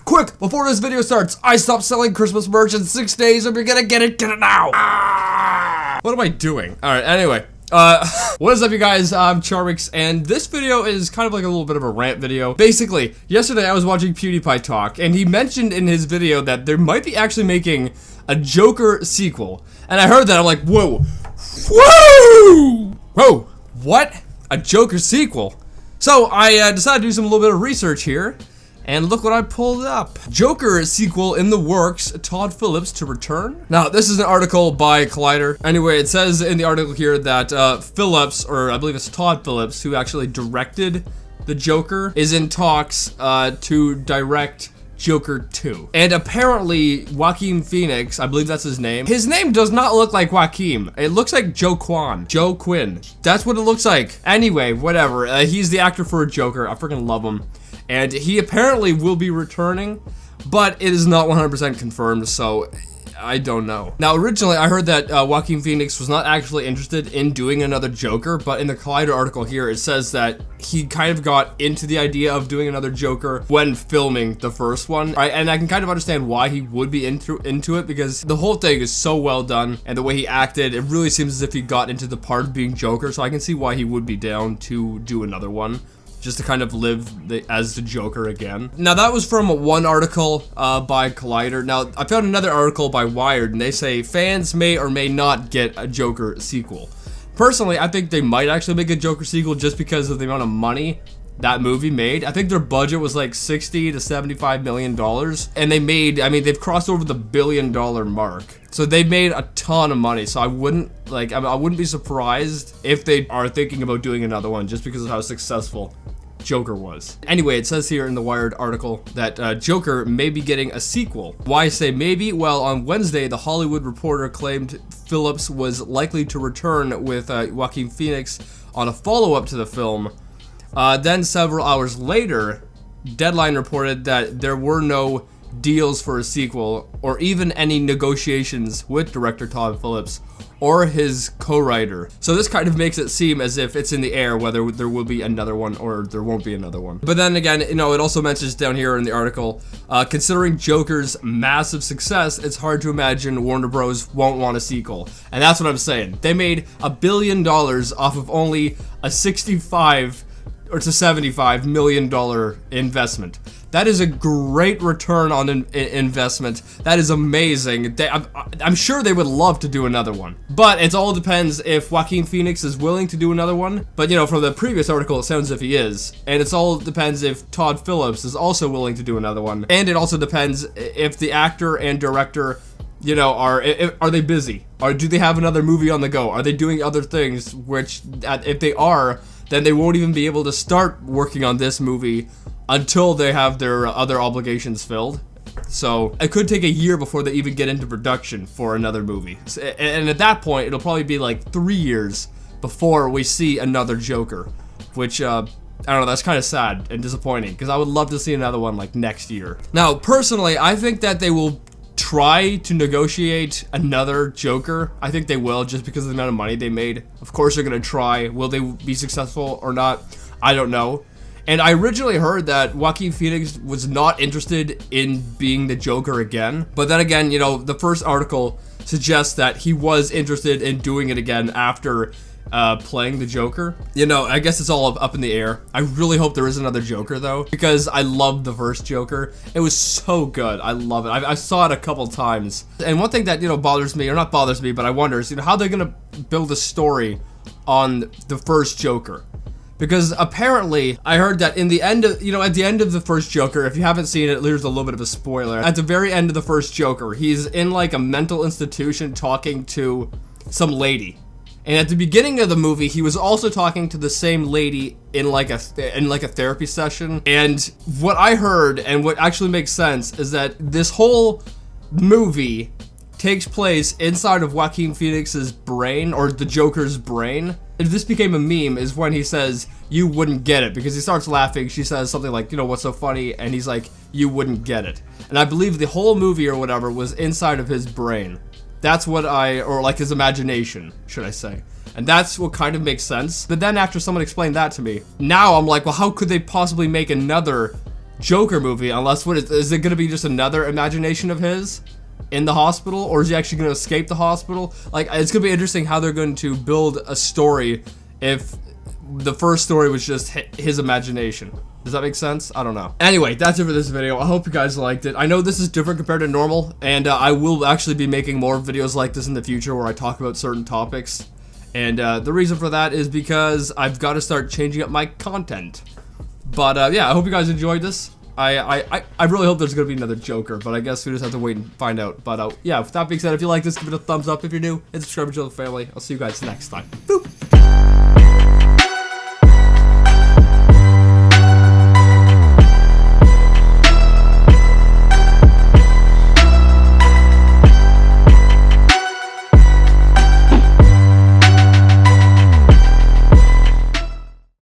Quick, before this video starts, I stopped selling Christmas merch in 6 days. If you're gonna get it now. What am I doing? Alright, anyway. What is up, you guys? I'm Charmx, and this video is kind of like a little bit of a rant video. Basically, yesterday I was watching PewDiePie talk, and he mentioned in his video that there might be actually making a Joker sequel. And I heard that, I'm like, whoa. Whoa! Whoa, what? A Joker sequel? So, I decided to do some little bit of research here. And look what I pulled up. Joker sequel in the works, Todd Phillips to return. Now, this is an article by Collider. Anyway, it says in the article here that Phillips, or I believe it's Todd Phillips, who actually directed the Joker, is in talks to direct Joker 2. And apparently, Joaquin Phoenix, I believe that's his name does not look like Joaquin. It looks like Joe Quinn. That's what it looks like. Anyway, whatever. He's the actor for Joker. I freaking love him. And he apparently will be returning, but it is not 100% confirmed, so I don't know. Now, originally, I heard that Joaquin Phoenix was not actually interested in doing another Joker, but in the Collider article here, it says that he kind of got into the idea of doing another Joker when filming the first one, right? And I can kind of understand why he would be into it, because the whole thing is so well done, and the way he acted, it really seems as if he got into the part of being Joker, so I can see why he would be down to do another one, just to kind of live as the Joker again. Now, that was from one article by Collider. Now, I found another article by Wired, and they say fans may or may not get a Joker sequel. Personally, I think they might actually make a Joker sequel just because of the amount of money that movie made. I think their budget was like $60 to $75 million, and they made, I mean, they've crossed over the $1 billion mark. So they made a ton of money, so I wouldn't be surprised if they are thinking about doing another one just because of how successful Joker was. Anyway, it says here in the Wired article that Joker may be getting a sequel. Why say maybe? Well, on Wednesday, the Hollywood Reporter claimed Phillips was likely to return with Joaquin Phoenix on a follow-up to the film. Then several hours later, Deadline reported that there were no deals for a sequel or even any negotiations with director Todd Phillips or his co-writer. So this kind of makes it seem as if it's in the air whether there will be another one or there won't be another one. But then again, you know, it also mentions down here in the article, considering Joker's massive success, it's hard to imagine Warner Bros. Won't want a sequel. And that's what I'm saying. They made $1 billion off of only a $65 or to $75 million investment. That is a great return on investment. That is amazing. I'm sure they would love to do another one. But it all depends if Joaquin Phoenix is willing to do another one. But, you know, from the previous article, it sounds as if he is. And it all depends if Todd Phillips is also willing to do another one. And it also depends if the actor and director, you know, are they busy? Or do they have another movie on the go? Are they doing other things, which, if they are, then they won't even be able to start working on this movie until they have their other obligations filled. So it could take a year before they even get into production for another movie. And at that point, it'll probably be like 3 years before we see another Joker, which, I don't know, that's kind of sad and disappointing, because I would love to see another one like next year. Now, personally, I think that they will try to negotiate another Joker. I think they will, just because of the amount of money they made. Of course they're gonna try. Will they be successful or not? I don't know. And I originally heard that Joaquin Phoenix was not interested in being the Joker again. But then again, you know, the first article suggests that he was interested in doing it again after playing the Joker. You know, I guess it's all up in the air. I really hope there is another Joker, though, because I loved the first Joker. It was so good. I love it. I saw it a couple times. And one thing that, you know, bothers me, or not bothers me, but I wonder is, you know, how they're gonna build a story on the first Joker. Because apparently, I heard that in the end of, you know, at the end of the first Joker, if you haven't seen it, there's a little bit of a spoiler. At the very end of the first Joker, he's in like a mental institution talking to some lady. And at the beginning of the movie, he was also talking to the same lady in like a therapy session. And what I heard, and what actually makes sense, is that this whole movie takes place inside of Joaquin Phoenix's brain, or the Joker's brain. And this became a meme, is when he says, "You wouldn't get it," because he starts laughing. She says something like, you know, "What's so funny?" And he's like, "You wouldn't get it." And I believe the whole movie or whatever was inside of his brain. That's what or like his imagination, should I say. And that's what kind of makes sense. But then after someone explained that to me, now I'm like, well, how could they possibly make another Joker movie, unless what is it going to be just another imagination of his in the hospital, or is he actually going to escape the hospital? Like, it's going to be interesting how they're going to build a story if the first story was just his imagination. Does that make sense? I don't know. Anyway, that's it for this video. I hope you guys liked it. I know this is different compared to normal, and I will actually be making more videos like this in the future where I talk about certain topics. And the reason for that is because I've got to start changing up my content. But yeah, I hope you guys enjoyed this. I really hope there's going to be another Joker, but I guess we just have to wait and find out. But yeah, with that being said, if you like this, give it a thumbs up if you're new, and subscribe to the family. I'll see you guys next time. Boop!